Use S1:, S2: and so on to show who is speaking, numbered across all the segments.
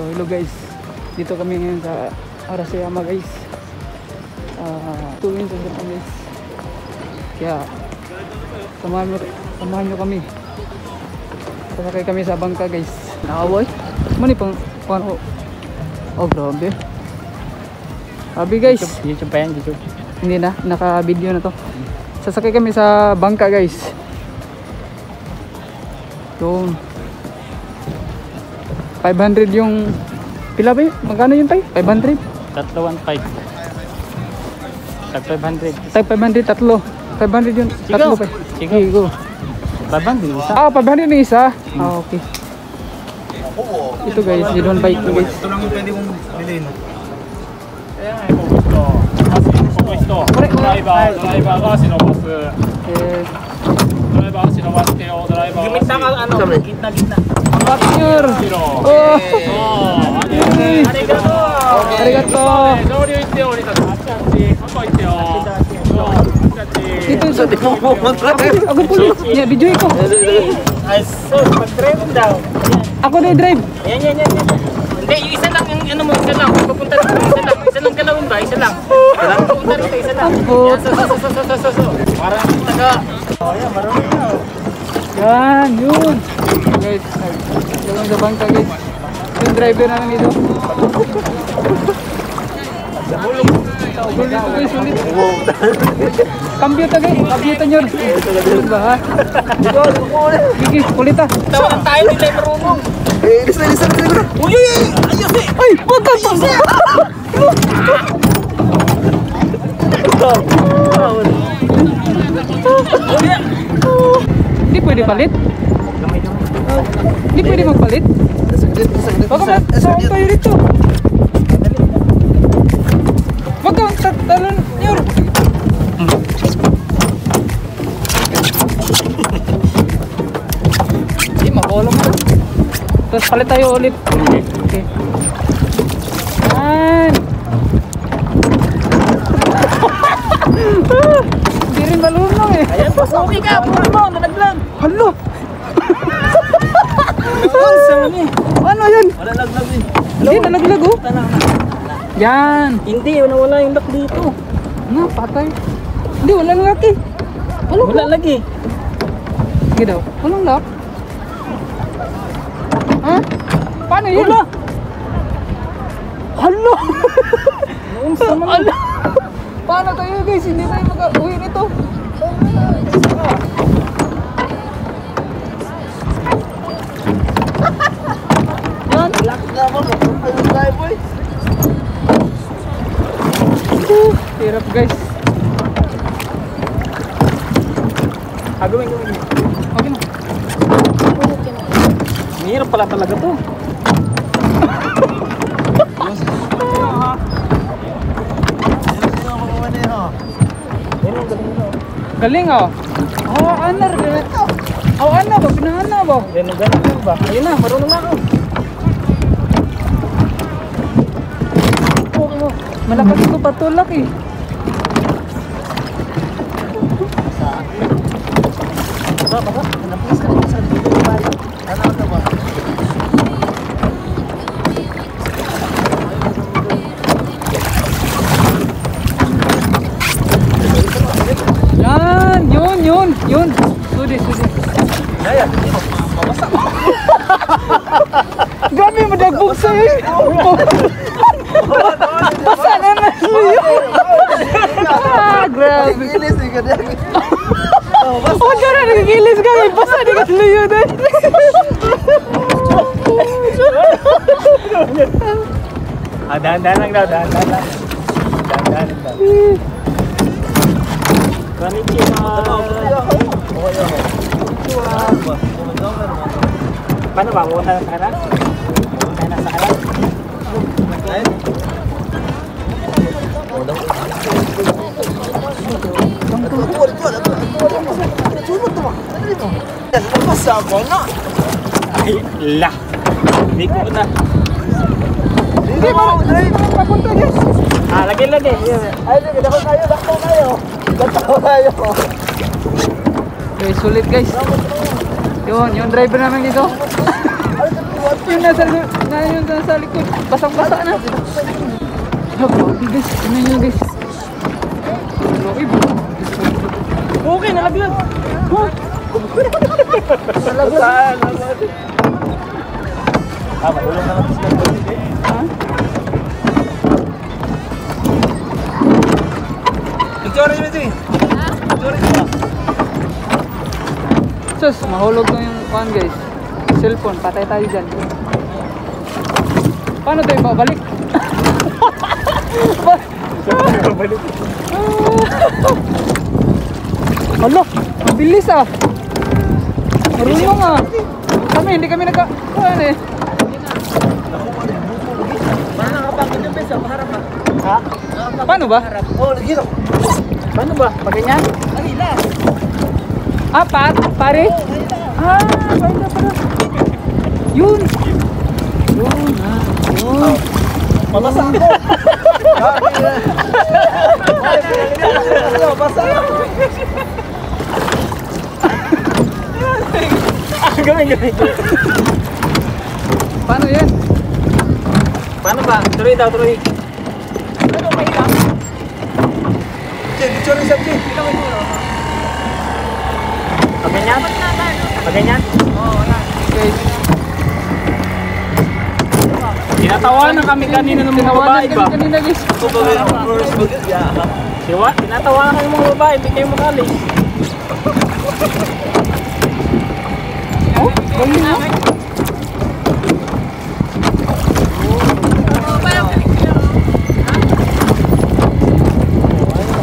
S1: So hello guys, dito kami ngayon sa Arasayama guys. 2 inches na guys. Kaya samahan nyo kami. Sasakay kami sa bangka guys. Nakaway mani pang paano. Oh grabe. Sabi guys,
S2: YouTube pa yan, YouTube.
S1: hindi na, naka video na to. Sasakay kami sa bangka guys. Yun 500 yung pila ba yun? Magkano yun tayo? 500?
S2: 315. Tag 500.
S1: Tag 500 tatlo. 500 yun. Tatlo pa.
S2: Sige go. 500 isa.
S1: Ah, 500 yung isa. Ah, okay. Ito guys, you don't bike guys.
S3: Ito lang yung pwede kong bilhin.
S2: Gimita ka ano? Gitna.
S1: Partner! Oh! Arigato! Dito sa ako puli. Ya, video ko.
S2: So, mag-drive daw.
S1: Ako na drive.
S2: Yan. Hindi, yung isa lang, yung ano mo, isa lang. Pupunta rin isa lang. Isa lang galawin ba? Isa lang. Pupunta rin isa lang. So. Parang taga. Oh, yan, marami na.
S1: Yan, yun. Guys, gawin sa bangka guys. Yung driver namin dito. Sulit guys, sulit. Cambio ta guys, cambio ta nyor. Sulit ba ha? Gigi, kulit ha.
S2: Tawanan tayo nila yung marunong.
S3: Lisa.
S2: Uy! Ayos eh!
S1: Ay, wag ka pa! Hindi pwede palit? Hindi pwede magpalit? Baka saan tayo rito? Wag ka, talon nyor. Hindi, makulong mo. Terus palit tayo ulit. Okay. Yan. Hindi rin malunong eh.
S2: Ayan, pasuki ka! Puro mo, nalaglag!
S1: Halo! Ano yan?
S2: Wala laglag eh.
S1: Hindi, nalaglag oh. Yan.
S2: Hindi, wala yung lock dito.
S1: Na, patay. Hindi, wala nang lock eh.
S2: Wala lagi.
S1: Sige daw, walang lock. Ha? Paano yun?
S2: Wala.
S1: Halo!
S2: Hala!
S1: Paano tayo guys? Hindi tayo mag-uwi nito. Yan.
S3: Lock na mo. Ayun tayo boy.
S1: Hirap guys.
S2: Gawin.
S1: Okay na.
S2: Mahirap pala talaga to.
S1: Galing oh. Anar dito. Ana ba? Pinahana ba?
S2: Ganun ba? Ayun na, marunong na ako.
S1: Malakas ito patulak eh.
S3: Baka. Napis ka rin sa dito ba? Ano ka ba?
S1: Yun. Sudi.
S3: Daya, dito. Mabasa.
S1: Grabe mo dagbog sa'yo eh. Basa naman sa'yo. Grabe.
S3: Ilis ka dyan.
S1: Oh, ka na nagigilis ka. Basa di ka sa'yo din.
S2: Dahan-dahan lang daw, dahan-dahan lang. Konnichiwa. Paano ba? Pupunta na sa kanan? Pupunta na sa kanan? Ay, lah. Hindi ko na.
S1: Hindi mo. Papunta guys.
S2: Lagi.
S3: Ay, dakto kayo.
S1: Okay, sulit guys. Yun, yung driver namin dito. Yung nasa likod. Basang-basa na. Grabe guys. Tingnan nyo guys. Okay, nalaglag.
S3: Saan? Matulong naman sila. Picture nyo ito eh. Picture nyo.
S1: Sus, mahulog na yung phone guys. Cellphone, patay tayo dyan. Paano tayo babalik?
S3: Babalik.
S1: Alo, ang bilis ah. Marunong ah. Hindi kami ano eh.
S3: Paano nakapakit yung besa? Maharap ka. Ha?
S1: Paano ba?
S3: Oo, nagiro.
S1: Paano ba? Paganyan?
S3: Ang hila.
S1: Ah, pare? Ah, paano pala? Yun. Yun ah. Yun.
S3: Mabasa ako. Mabasa ako.
S2: Galing.
S1: Paano yan?
S2: Paano ba? Tuloy daw, tuloy.
S3: Ano may lang? Sige, picture nyo siya.
S2: Paganyan? Paganyan?
S1: Guys,
S2: Tinatawanan na kami kanina ng mga babae ba?
S1: kanina guys.
S2: Siwa, tinatawanan kami ng mga babae, hindi kayo makalis.
S1: Oh, galing ah.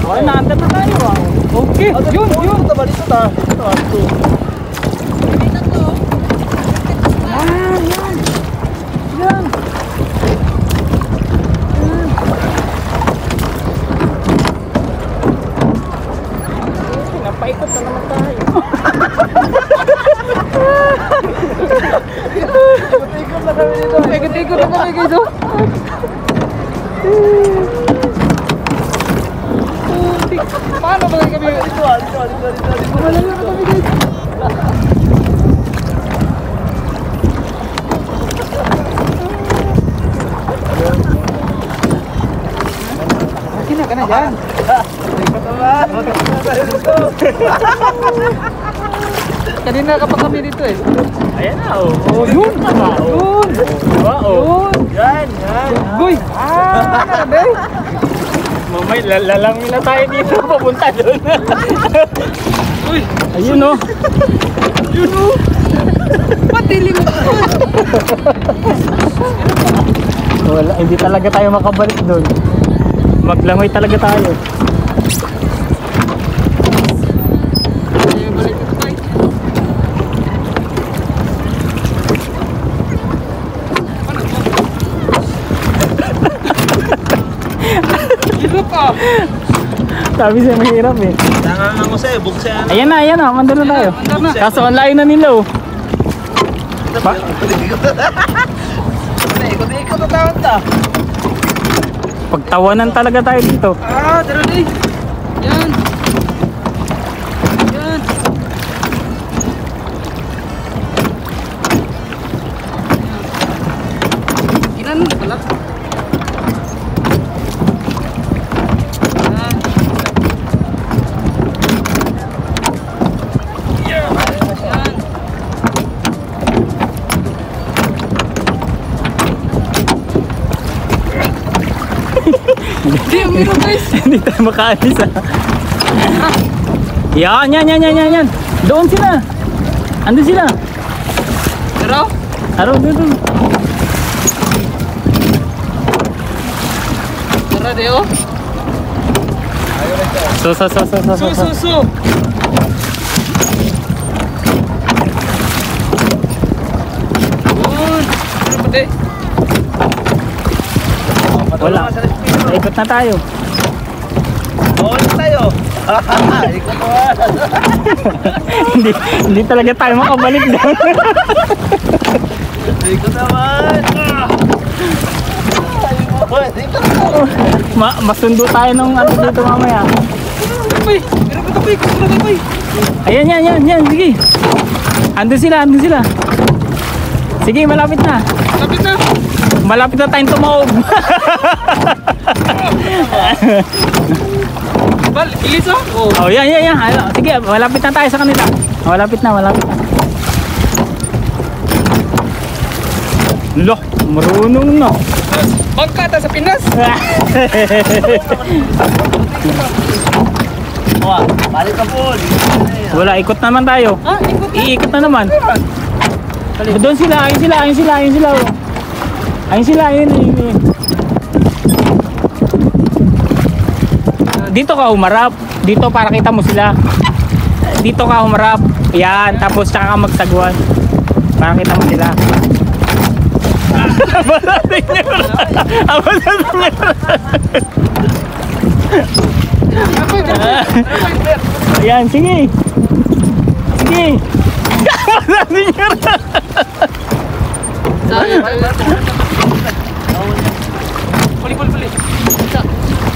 S2: Okay, naandar na tayo ah.
S1: Okay, yun.
S3: Dito ba? Dito ta. Dito.
S1: Yan.
S2: Napaikot na naman tayo.
S3: Ikot na kami dito.
S1: Ikot-ikot na kami guys oh. Paano ba kami?
S3: Dito.
S1: Malayo na kami guys. Akin na ka na dyan. Kanina ka pa kami dito eh.
S2: Ayan na oh.
S1: Oh, yun!
S2: Oh.
S1: Yun!
S2: Diba oh.
S1: Yun!
S3: Yan.
S1: Goy! Ah! Narabe!
S2: Mamay, lalangoy na tayo dito papunta doon.
S1: Uy!
S2: Ayun oh.
S1: Yun o! Patilim mo!
S2: Wala, hindi talaga tayo makabalik doon. Maglangoy talaga tayo.
S1: Balik ito tayo. Hirap ah!
S2: Sabi siya mahirap eh.
S3: Tangan lang ko sa'yo. Buksan.
S2: Ayan na, mandun na tayo.
S1: Andar na.
S2: Kaso online na nila oh. Ba?
S3: Ikot na tawag ta.
S2: Pagtawanan talaga tayo dito.
S1: Ah! Tara di! Yan! Yan! Ilan na pala? Hindi, ang hirap guys!
S2: Hindi tayo makaalis ah. Yan. Doon sila. Andun sila.
S1: Tara!
S2: Araw doon.
S1: Tara Deo!
S2: So.
S1: Su! Yun! Ano pa de?
S2: Wala. Ikot na tayo.
S3: Oo na tayo. Ikot na.
S2: hindi talaga tayo makabalik doon.
S3: Ikot naman.
S2: Masundo tayo nung ano dito mamaya.
S1: Kapay! Hirap ka kapay! Kapay! Kapay!
S2: Ayan, sige. Andun sila. Sige, malapit na.
S1: Lapit na.
S2: Malapit na tayong tumawag.
S1: Bal, ilis oh.
S2: Oh, yan. Ano, sige, malapit na tayo sa kanila. Malapit na. Loh, marunong na.
S1: Bangka ta sa Pinas.
S3: Balik ka po.
S2: Wala, ikot naman tayo.
S1: Ah, ikot na.
S2: Iikot na naman. Doon sila, ayun sila. Oh. Ayun sila. Dito ka humarap. Dito para kita mo sila. Dito ka humarap. Yan, tapos tsaka ka magsagwan. Para kita mo sila. Ayan, sige.
S1: Puli.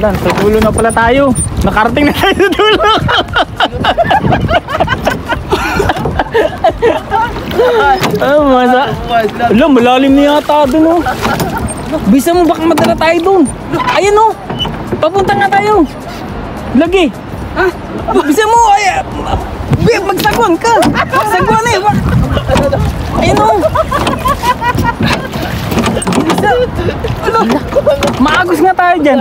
S2: Dan, sa dulo na pala tayo. Nakarating na tayo sa dulo. Alam, malalim na yata dun, oh. Bisa mo, baka madala tayo dun. Ayan, oh. Papunta nga tayo. Lagi.
S1: Ha?
S2: Bisa mo, ay. Magsagwan ka. Magsagwan eh. Ayan, oh. Maagos nga tayo dyan.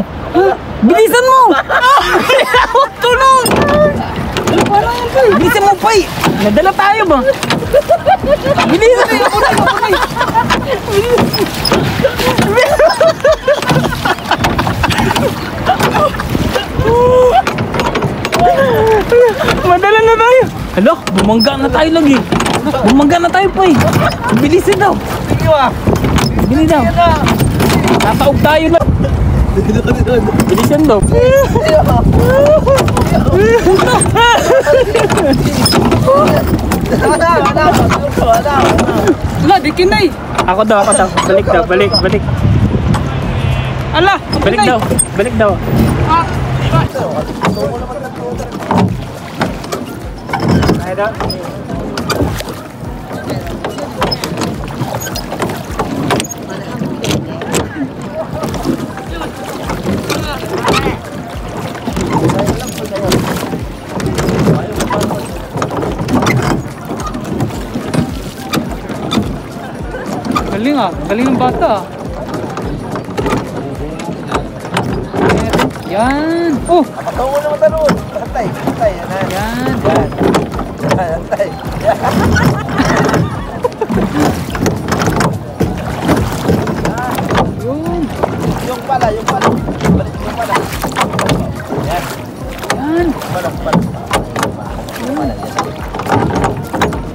S2: Bilisan mo. Tulong. Bilisan mo, Pai. Nadala tayo ba? Bilisan mo. Madala na tayo. Alo, bumangga na tayo lagi. Bumangga na tayo, Pai. Bilisan daw. Bili daw. Tataog tayo na. Bilisan daw.
S1: Wala, di kinay.
S2: Ako daw. Balik.
S1: Ala,
S2: Balik daw.
S1: Ah,
S2: Ay daw.
S1: galing ng bata. Yan. Oh,
S3: Patungo naman tanong. Antay.
S1: yan.
S3: Antay.
S1: Yun.
S3: Yung pala. Balik yung pala. Yan.
S1: Yan.
S3: Pala.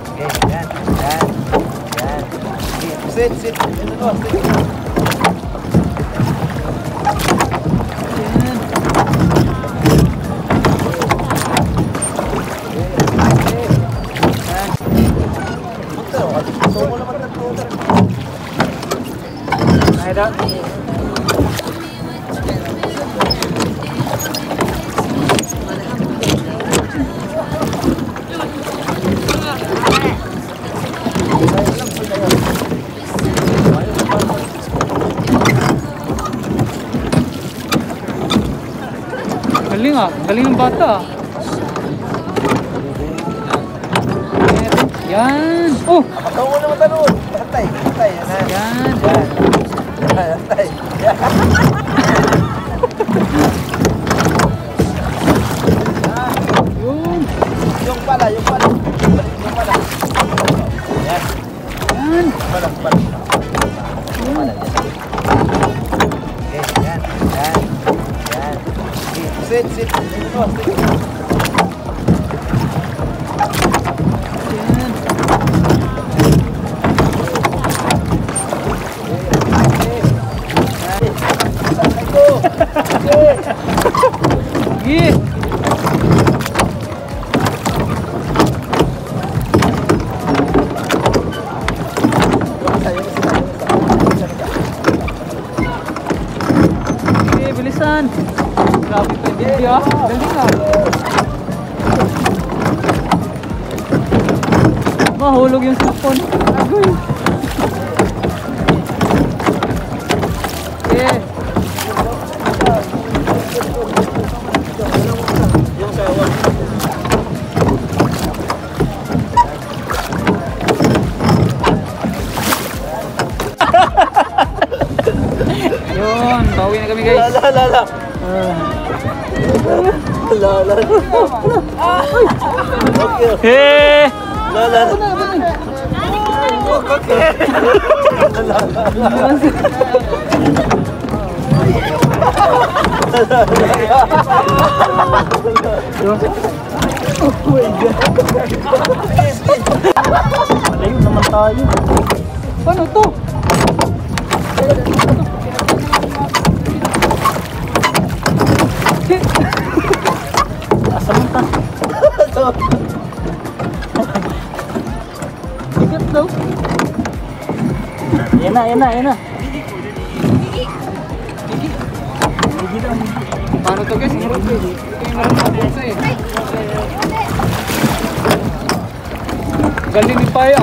S3: Okay, yan. Okay, sit. Ito to, sit.
S2: Ay daw.
S1: Galing ng bata. Yan. Oh,
S3: Patungo naman tanong. Antay.
S1: yan.
S3: Antay.
S1: Yun.
S3: Yung pala. Balik yung pala. Yan.
S1: Yan.
S3: Pala. Okay, yan. Okay, sit. Ito to, sit.
S1: Yan. Sige. Sige, bilisan. Grabe pa yung video ah. Galing ah. Mahulog yung cellphone. Agoy. guys.
S3: La. Okay.
S2: Eh!
S3: La. Okay.
S2: Malayo naman tayo.
S1: Paano to?
S2: Asa man ta?
S1: Bigat daw.
S2: Yan na.
S1: Paano to guys? Hirap eh. Ito yung marami mabuksa eh. Galing ni Paya.